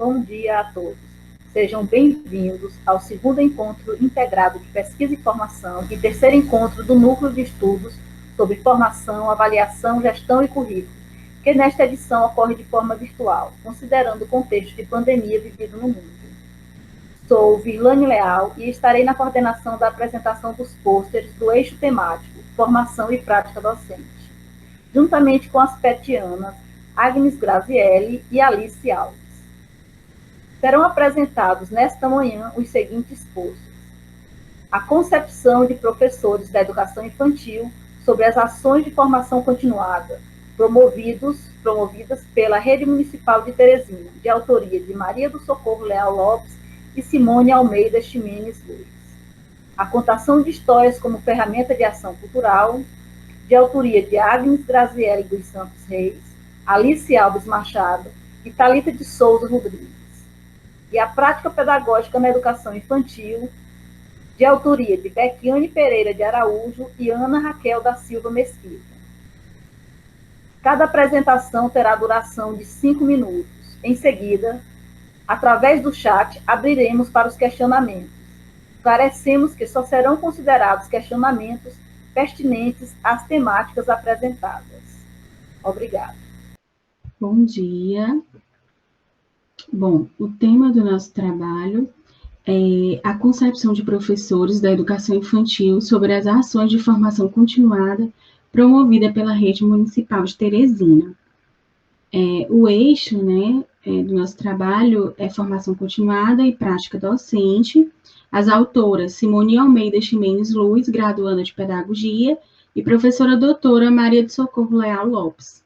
Bom dia a todos. Sejam bem-vindos ao segundo encontro integrado de pesquisa e formação e terceiro encontro do Núcleo de Estudos sobre Formação, Avaliação, Gestão e Currículo, que nesta edição ocorre de forma virtual, considerando o contexto de pandemia vivido no mundo. Sou Virlane Leal e estarei na coordenação da apresentação dos pôsteres do eixo temático Formação e Prática Docente, juntamente com as petianas Agnes Grazielli e Alice Alves. Serão apresentados nesta manhã os seguintes pôsteres: a concepção de professores da educação infantil sobre as ações de formação continuada, promovidas pela Rede Municipal de Teresina, de autoria de Maria do Socorro Leal Lopes e Simone Almeida Ximenes Luiz. A contação de histórias como ferramenta de ação cultural, de autoria de Agnes Grazielli dos Santos Reis, Alice Alves Machado e Thalita de Souza Rodrigues. E a prática pedagógica na educação infantil, de autoria de Bequiane Pereira de Araújo e Ana Raquel da Silva Mesquita. Cada apresentação terá duração de 5 minutos. Em seguida, através do chat, abriremos para os questionamentos. Esclarecemos que só serão considerados questionamentos pertinentes às temáticas apresentadas. Obrigada. Bom dia. Bom, o tema do nosso trabalho é a concepção de professores da educação infantil sobre as ações de formação continuada promovida pela Rede Municipal de Teresina. O eixo, do nosso trabalho é formação continuada e prática docente. As autoras Simone Almeida Ximenes Luiz, graduanda de Pedagogia, e professora doutora Maria do Socorro Leal Lopes.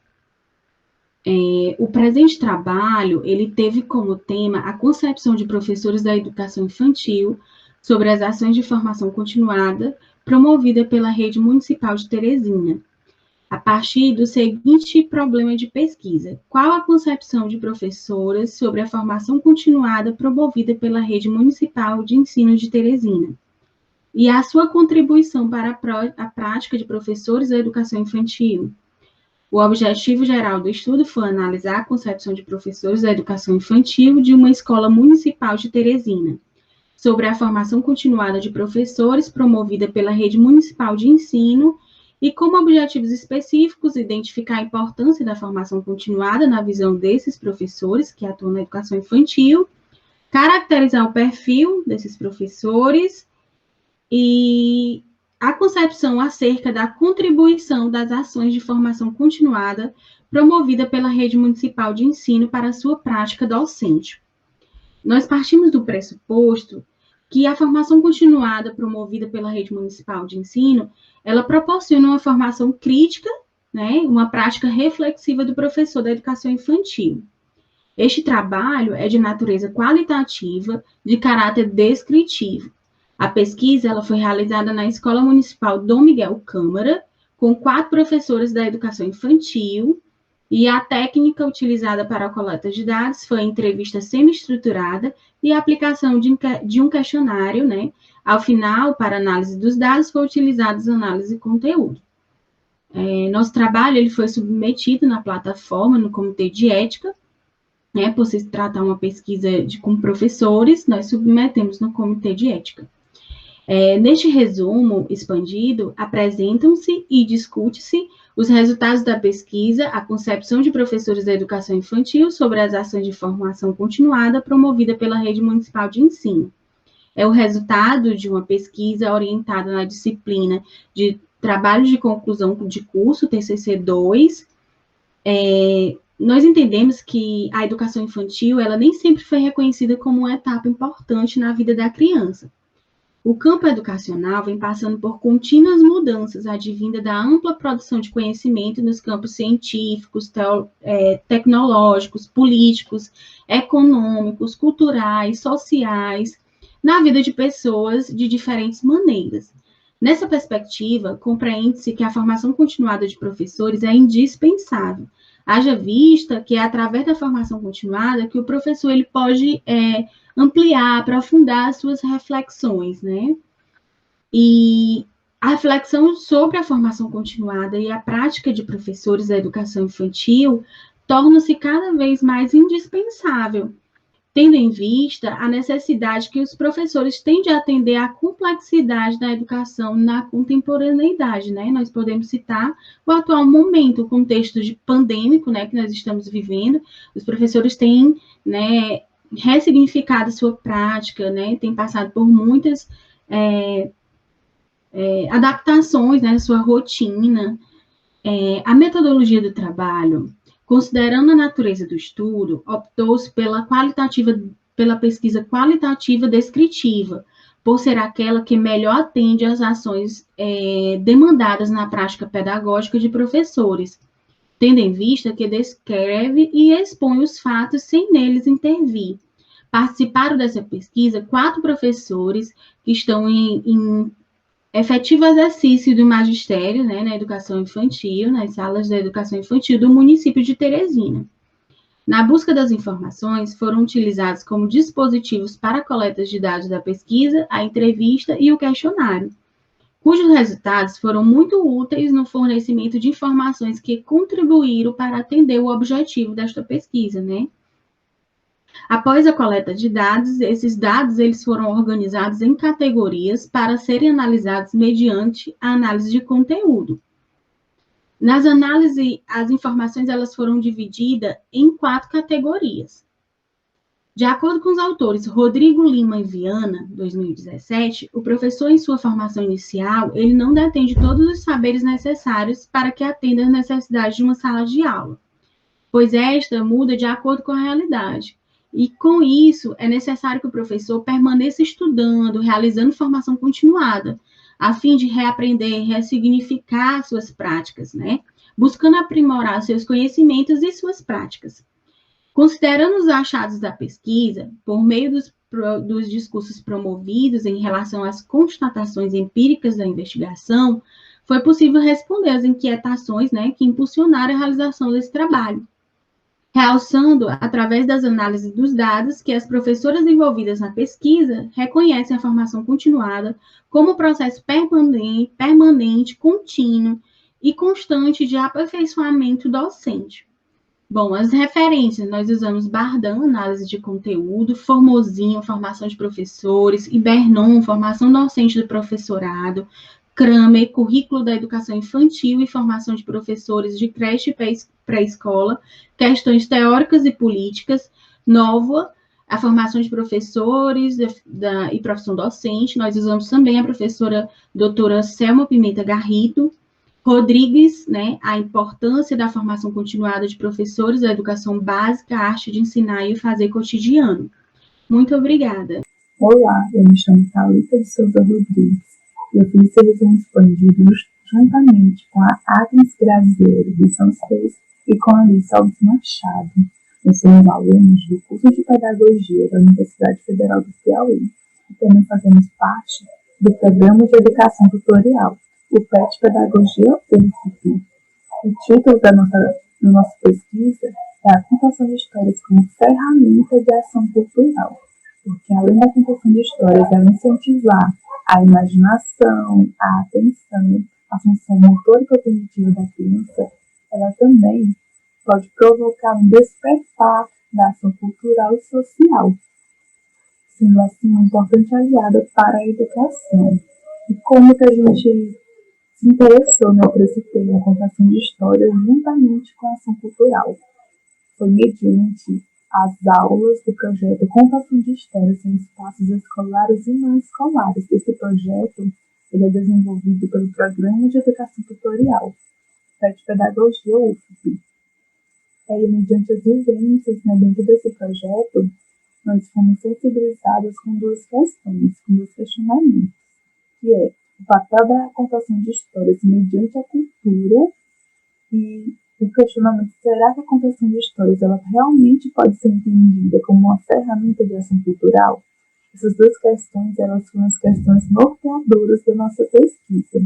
O presente trabalho, ele teve como tema a concepção de professores da educação infantil sobre as ações de formação continuada promovida pela Rede Municipal de Teresina, a partir do seguinte problema de pesquisa: qual a concepção de professoras sobre a formação continuada promovida pela Rede Municipal de Ensino de Teresina, e a sua contribuição para a prática de professores da educação infantil. O objetivo geral do estudo foi analisar a concepção de professores da educação infantil de uma escola municipal de Teresina, sobre a formação continuada de professores promovida pela Rede Municipal de Ensino e, como objetivos específicos, identificar a importância da formação continuada na visão desses professores que atuam na educação infantil, caracterizar o perfil desses professores e a concepção acerca da contribuição das ações de formação continuada promovida pela Rede Municipal de Ensino para a sua prática docente. Nós partimos do pressuposto que a formação continuada promovida pela Rede Municipal de Ensino, ela proporciona uma formação crítica, uma prática reflexiva do professor da educação infantil. Este trabalho é de natureza qualitativa, de caráter descritivo. A pesquisa ela foi realizada na Escola Municipal Dom Miguel Câmara, com 4 professores da educação infantil, e a técnica utilizada para a coleta de dados foi a entrevista semi-estruturada e a aplicação de um questionário, Ao final, para análise dos dados, foi utilizada a análise de conteúdo. Nosso trabalho ele foi submetido na plataforma, no Comitê de Ética, por se tratar uma pesquisa com professores, nós submetemos no Comitê de Ética. Neste resumo expandido, apresentam-se e discute-se os resultados da pesquisa, a concepção de professores da educação infantil sobre as ações de formação continuada promovida pela Rede Municipal de Ensino. É o resultado de uma pesquisa orientada na disciplina de trabalho de conclusão de curso, TCC2. Nós entendemos que a educação infantil, ela nem sempre foi reconhecida como uma etapa importante na vida da criança. O campo educacional vem passando por contínuas mudanças, advinda da ampla produção de conhecimento nos campos científicos, tecnológicos, políticos, econômicos, culturais, sociais, na vida de pessoas de diferentes maneiras. Nessa perspectiva, compreende-se que a formação continuada de professores é indispensável, haja vista que é através da formação continuada que o professor ele pode ampliar, aprofundar as suas reflexões, E a reflexão sobre a formação continuada e a prática de professores da educação infantil torna-se cada vez mais indispensável tendo em vista a necessidade que os professores têm de atender à complexidade da educação na contemporaneidade, né? Nós podemos citar o atual momento, o contexto de pandêmico, né, que nós estamos vivendo. Os professores têm, né, ressignificado sua prática, né, têm passado por muitas adaptações, né, sua rotina. A metodologia do trabalho, considerando a natureza do estudo, optou-se pela pesquisa qualitativa descritiva, por ser aquela que melhor atende às ações demandadas na prática pedagógica de professores, tendo em vista que descreve e expõe os fatos sem neles intervir. Participaram dessa pesquisa 4 professores que estão em efetivo exercício do magistério, né, na educação infantil, nas salas da educação infantil do município de Teresina. Na busca das informações, foram utilizados como dispositivos para a coleta de dados da pesquisa, a entrevista e o questionário, cujos resultados foram muito úteis no fornecimento de informações que contribuíram para atender o objetivo desta pesquisa, né? Após a coleta de dados, esses dados eles foram organizados em categorias para serem analisados mediante a análise de conteúdo. Nas análises, as informações elas foram divididas em 4 categorias. De acordo com os autores Rodrigo Lima e Viana, 2017, o professor em sua formação inicial, ele não detém todos os saberes necessários para que atenda às necessidades de uma sala de aula, pois esta muda de acordo com a realidade. E, com isso, é necessário que o professor permaneça estudando, realizando formação continuada, a fim de reaprender e ressignificar suas práticas, né? Buscando aprimorar seus conhecimentos e suas práticas. Considerando os achados da pesquisa, por meio dos discursos promovidos em relação às constatações empíricas da investigação, foi possível responder às inquietações, né, que impulsionaram a realização desse trabalho, realçando, através das análises dos dados, que as professoras envolvidas na pesquisa reconhecem a formação continuada como processo permanente, contínuo e constante de aperfeiçoamento docente. Bom, as referências, nós usamos Bardan, análise de conteúdo, Formosinho, formação de professores, Ibernon, formação docente do professorado, Kramer, currículo da educação infantil e formação de professores de creche e pré-escola, questões teóricas e políticas, Nova, a formação de professores e profissão docente, nós usamos também a professora doutora Selma Pimenta Garrido, Rodrigues, né, a importância da formação continuada de professores da educação básica, a arte de ensinar e fazer cotidiano. Muito obrigada. Olá, eu me chamo Thalita de Souza Rodrigues e eu fiz seleção expandida juntamente com a Agnes Grazieri de São Seis e com a Alice Alves Machado. Nós somos alunos do curso de Pedagogia da Universidade Federal do Piauí e também fazemos parte do Programa de Educação Tutorial, o PET Pedagogia UFP. O título da nossa pesquisa é a contação de histórias como ferramenta de ação cultural, porque além da contação de histórias, ela incentivar a imaginação, a atenção, a função motora e cognitiva da criança, ela também pode provocar um despertar da ação cultural e social, sendo assim uma importante aliada para a educação. E como que a gente se interessou por esse tema, a contação de histórias, juntamente com a ação cultural? Foi mediante as aulas do projeto Contação de Histórias em Espaços Escolares e Não Escolares. Esse projeto ele é desenvolvido pelo Programa de Educação Tutorial, PET Pedagogia UFP. E mediante as vivências dentro desse projeto, nós fomos sensibilizados com 2 questões, com 2 questionamentos, que é o papel da contação de histórias mediante a cultura e o questionamento: será que a contação de histórias ela realmente pode ser entendida como uma ferramenta de ação cultural? Essas 2 questões elas foram as questões norteadoras da nossa pesquisa.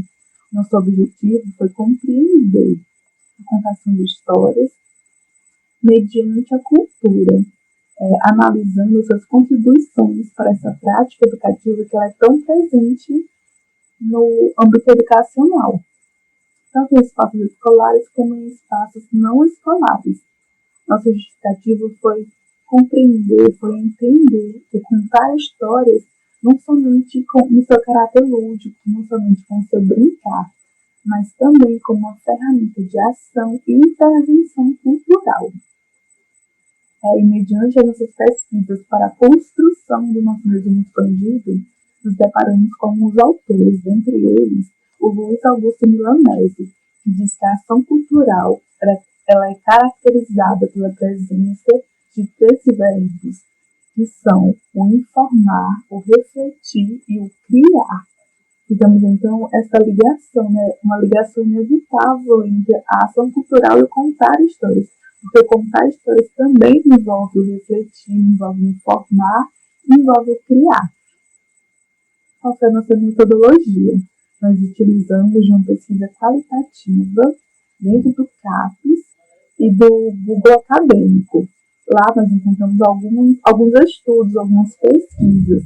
Nosso objetivo foi compreender a contação de histórias mediante a cultura, analisando suas contribuições para essa prática educativa que ela é tão presente no âmbito educacional, tanto em espaços escolares como em espaços não escolares. Nosso justificativo foi compreender, foi entender que contar histórias não somente no seu caráter lúdico, não somente com o seu brincar, mas também como uma ferramenta de ação e intervenção cultural. E mediante as nossas pesquisas para a construção do nosso resumo expandido, nos deparamos com os autores, dentre eles o Luiz Augusto Milanese, que diz que a ação cultural ela é caracterizada pela presença de três verbos, que são o informar, o refletir e o criar. Fizemos então essa ligação, uma ligação inevitável entre a ação cultural e o contar histórias, porque contar histórias também envolve o refletir, envolve o informar, envolve o criar. Qual foi a nossa metodologia? Nós utilizamos uma pesquisa qualitativa dentro do CAPES e do Google Acadêmico. Lá nós encontramos alguns estudos, algumas pesquisas,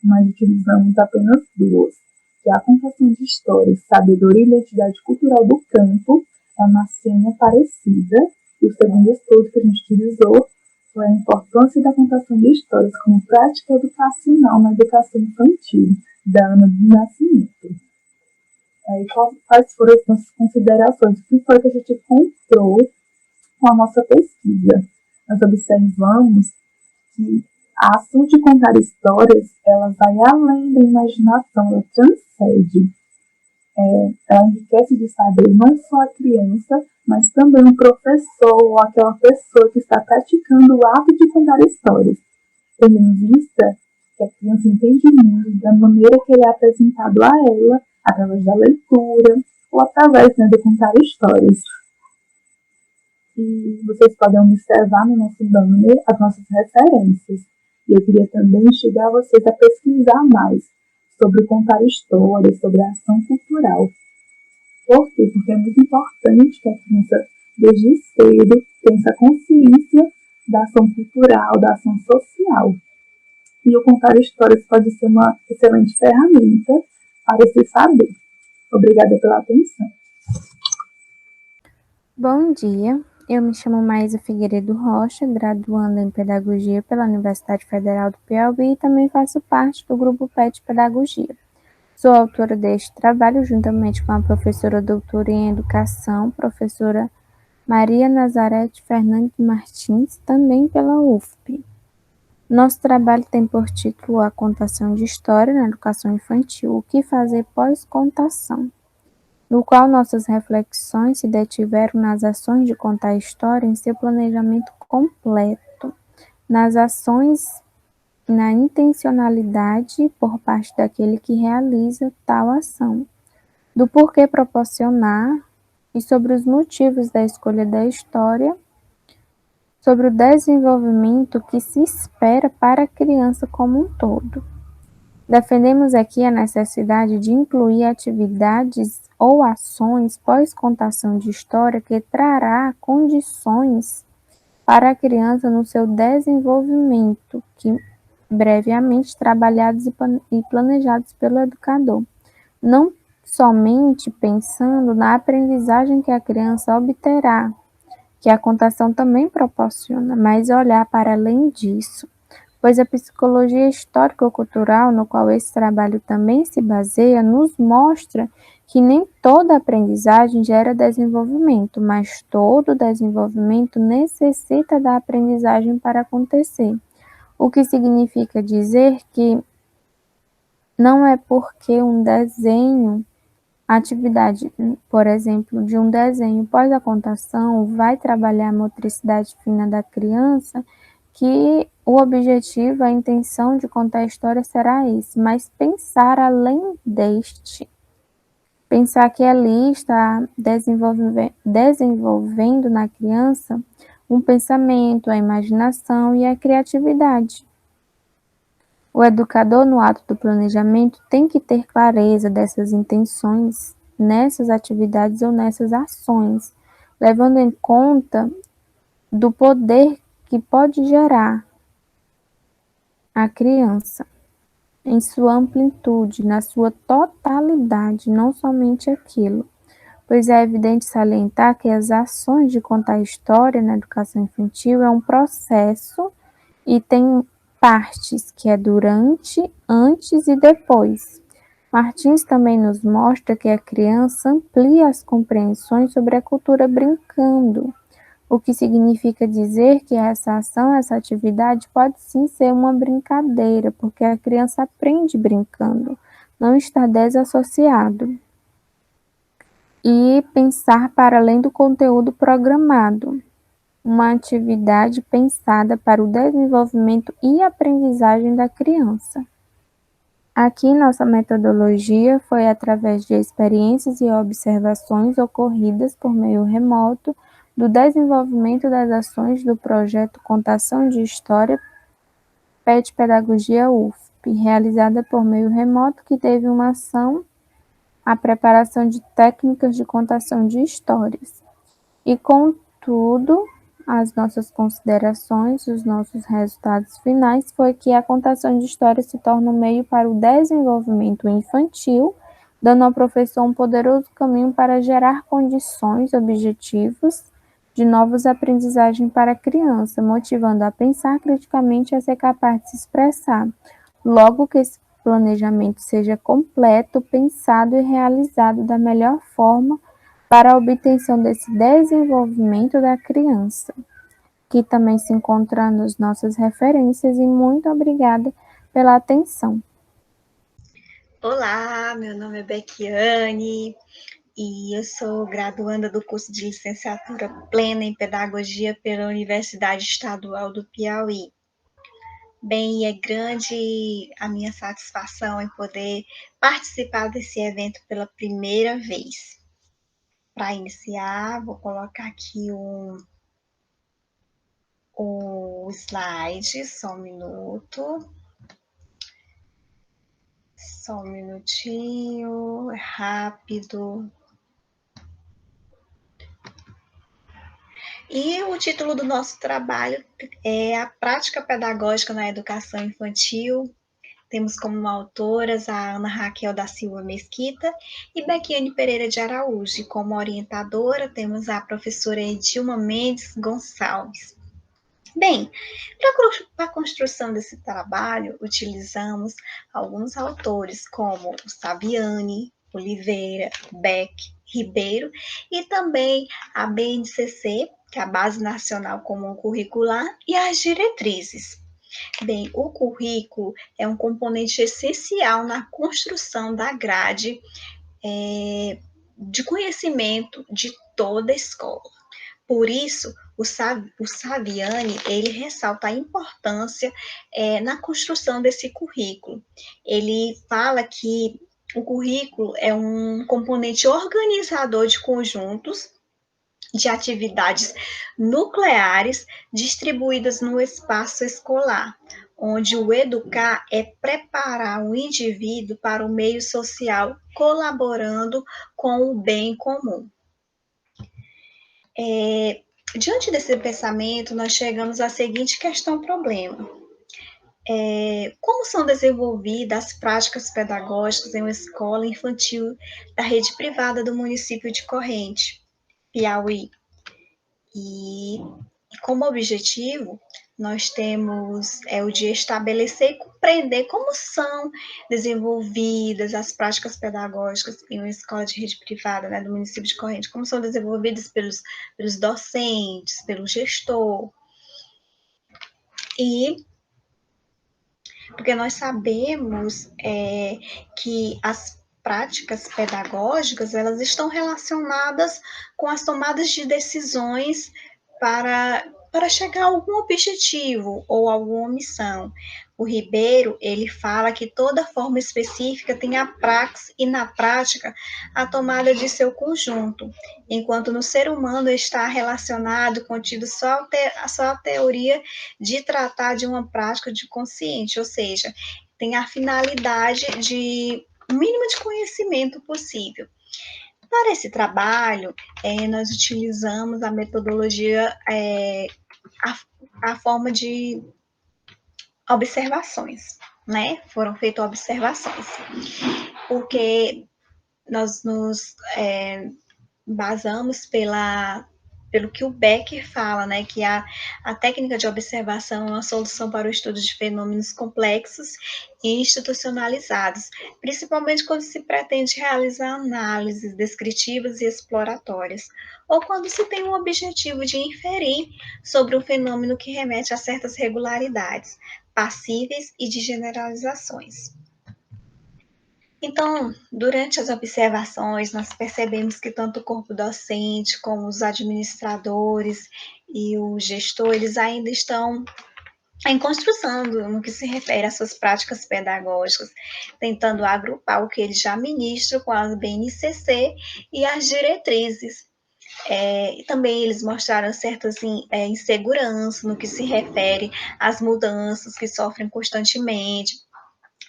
mas utilizamos apenas duas, que é a contação de histórias, sabedoria e identidade cultural do campo, da Marciane Aparecida, e o segundo estudo que a gente utilizou foi a importância da contação de histórias como prática educacional na educação infantil, da Ana do Nascimento. Quais foram as nossas considerações? O que foi que a gente encontrou com a nossa pesquisa? Nós observamos que a ação de contar histórias, ela vai além da imaginação, ela transcende. Ela enriquece de saber não só a criança, mas também o professor ou aquela pessoa que está praticando o ato de contar histórias, tendo em vista que a criança entende o mundo da maneira que ele é apresentado a ela, através da leitura ou através de contar histórias. E vocês podem observar no nosso banner as nossas referências. E eu queria também instigar vocês a pesquisar mais sobre contar histórias, sobre a ação cultural. Por quê? Porque é muito importante que a criança, desde cedo, tenha essa consciência da ação cultural, da ação social. E o contar histórias pode ser uma excelente ferramenta para esse saber. Obrigada pela atenção. Bom dia, eu me chamo Maísa Figueiredo Rocha, graduanda em Pedagogia pela Universidade Federal do Piauí e também faço parte do grupo PET Pedagogia. Sou autora deste trabalho juntamente com a professora doutora em Educação, professora Maria Nazarete Fernandes Martins, também pela UFP. Nosso trabalho tem por título A Contação de História na Educação Infantil, o que fazer pós-contação, no qual nossas reflexões se detiveram nas ações de contar a história em seu planejamento completo, nas ações, na intencionalidade por parte daquele que realiza tal ação, do porquê proporcionar e sobre os motivos da escolha da história, sobre o desenvolvimento que se espera para a criança como um todo. Defendemos aqui a necessidade de incluir atividades ou ações pós-contação de história que trará condições para a criança no seu desenvolvimento, que brevemente trabalhados e planejados pelo educador, não somente pensando na aprendizagem que a criança obterá, que a contação também proporciona, mas olhar para além disso, pois a psicologia histórico-cultural, no qual esse trabalho também se baseia, nos mostra que nem toda aprendizagem gera desenvolvimento, mas todo desenvolvimento necessita da aprendizagem para acontecer, o que significa dizer que não é porque um desenho, a atividade, por exemplo, de um desenho pós a contação vai trabalhar a motricidade fina da criança, que o objetivo, a intenção de contar a história será esse, mas pensar além deste. Pensar que ali está desenvolvendo na criança um pensamento, a imaginação e a criatividade. O educador, no ato do planejamento, tem que ter clareza dessas intenções nessas atividades ou nessas ações, levando em conta do poder que pode gerar a criança em sua amplitude, na sua totalidade, não somente aquilo. Pois é evidente salientar que as ações de contar história na educação infantil é um processo e tem partes que é durante, antes e depois. Martins também nos mostra que a criança amplia as compreensões sobre a cultura brincando, o que significa dizer que essa ação, essa atividade pode sim ser uma brincadeira, porque a criança aprende brincando, não está desassociado. E pensar para além do conteúdo programado, uma atividade pensada para o desenvolvimento e aprendizagem da criança. Aqui, nossa metodologia foi através de experiências e observações ocorridas por meio remoto do desenvolvimento das ações do projeto Contação de História PET Pedagogia UFP, realizada por meio remoto, que teve uma ação, a preparação de técnicas de contação de histórias. E, contudo, as nossas considerações, os nossos resultados finais foi que a contação de histórias se torna um meio para o desenvolvimento infantil, dando ao professor um poderoso caminho para gerar condições, objetivos de novas aprendizagens para a criança, motivando a pensar criticamente e a ser capaz de se expressar. Logo que esse planejamento seja completo, pensado e realizado da melhor forma para a obtenção desse desenvolvimento da criança, que também se encontra nas nossas referências, e muito obrigada pela atenção. Olá, meu nome é Becchiane e eu sou graduanda do curso de licenciatura plena em Pedagogia pela Universidade Estadual do Piauí. Bem, é grande a minha satisfação em poder participar desse evento pela primeira vez. Para iniciar, vou colocar aqui o slide, só um minuto. Só um minutinho, é rápido. E o título do nosso trabalho é A Prática Pedagógica na Educação Infantil. Temos como autoras a Ana Raquel da Silva Mesquita e Becchiane Pereira de Araújo. E como orientadora temos a professora Edilma Mendes Gonçalves. Bem, para a construção desse trabalho, utilizamos alguns autores como o Saviani, Oliveira, Beck, Ribeiro e também a BNCC, que é a Base Nacional Comum Curricular, e as diretrizes. Bem, o currículo é um componente essencial na construção da grade de conhecimento de toda a escola. Por isso, o Saviani, ele ressalta a importância na construção desse currículo. Ele fala que o currículo é um componente organizador de conjuntos de atividades nucleares distribuídas no espaço escolar, onde o educar é preparar o indivíduo para o meio social, colaborando com o bem comum. Diante desse pensamento, nós chegamos à seguinte questão-problema. Como são desenvolvidas as práticas pedagógicas em uma escola infantil da rede privada do município de Corrente, Piauí? E como objetivo, nós temos o de estabelecer e compreender como são desenvolvidas as práticas pedagógicas em uma escola de rede privada, né, do município de Corrente, como são desenvolvidas pelos docentes, pelo gestor. E porque nós sabemos que as práticas pedagógicas, elas estão relacionadas com as tomadas de decisões para chegar a algum objetivo ou alguma missão. O Ribeiro, ele fala que toda forma específica tem a praxis e, na prática, a tomada de seu conjunto, enquanto no ser humano está relacionado, contido só a teoria de tratar de uma prática de consciente, ou seja, tem a finalidade de o mínimo de conhecimento possível. Para esse trabalho, nós utilizamos a metodologia, a forma de observações, né? Foram feitas observações, porque nós nos basamos pela pelo que o Becker fala, né, que a técnica de observação é uma solução para o estudo de fenômenos complexos e institucionalizados, principalmente quando se pretende realizar análises descritivas e exploratórias, ou quando se tem o objetivo de inferir sobre um fenômeno que remete a certas regularidades passíveis e de generalizações. Então, durante as observações, nós percebemos que tanto o corpo docente, como os administradores e o gestor, eles ainda estão em construção no que se refere às suas práticas pedagógicas, tentando agrupar o que eles já ministram com as BNCC e as diretrizes. E também eles mostraram certas inseguranças no que se refere às mudanças que sofrem constantemente,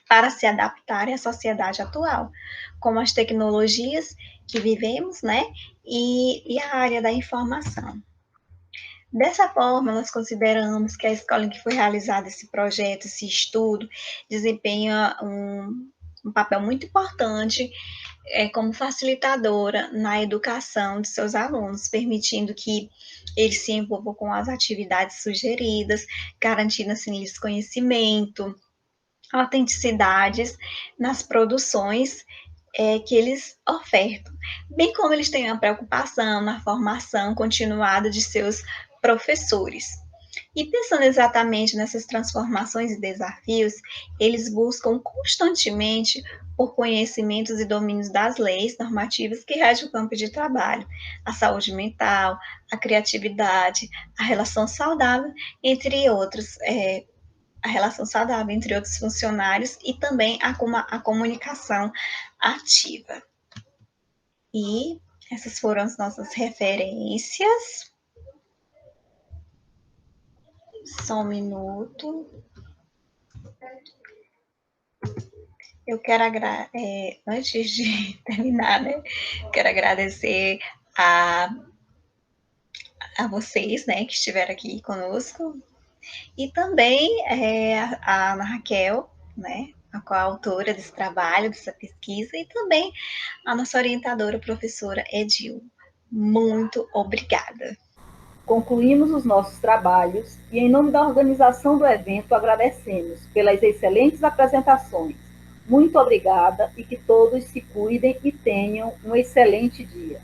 para se adaptarem à sociedade atual, como as tecnologias que vivemos, né, e a área da informação. Dessa forma, nós consideramos que a escola em que foi realizado esse projeto, esse estudo, desempenha um papel muito importante como facilitadora na educação de seus alunos, permitindo que eles se envolvam com as atividades sugeridas, garantindo assim lhes conhecimento, autenticidades nas produções que eles ofertam, bem como eles têm a preocupação na formação continuada de seus professores. E pensando exatamente nessas transformações e desafios, eles buscam constantemente por conhecimentos e domínios das leis normativas que regem o campo de trabalho, a saúde mental, a criatividade, a relação saudável, entre outros, a relação saudável entre outros funcionários e também a comunicação ativa. E essas foram as nossas referências. Só um minuto. Eu quero antes de terminar, né? Quero agradecer a vocês, né, que estiveram aqui conosco, e também a Ana Raquel, né, a coautora desse trabalho, dessa pesquisa, e também a nossa orientadora, a professora Edil. Muito obrigada. Concluímos os nossos trabalhos e, em nome da organização do evento, agradecemos pelas excelentes apresentações. Muito obrigada e que todos se cuidem e tenham um excelente dia.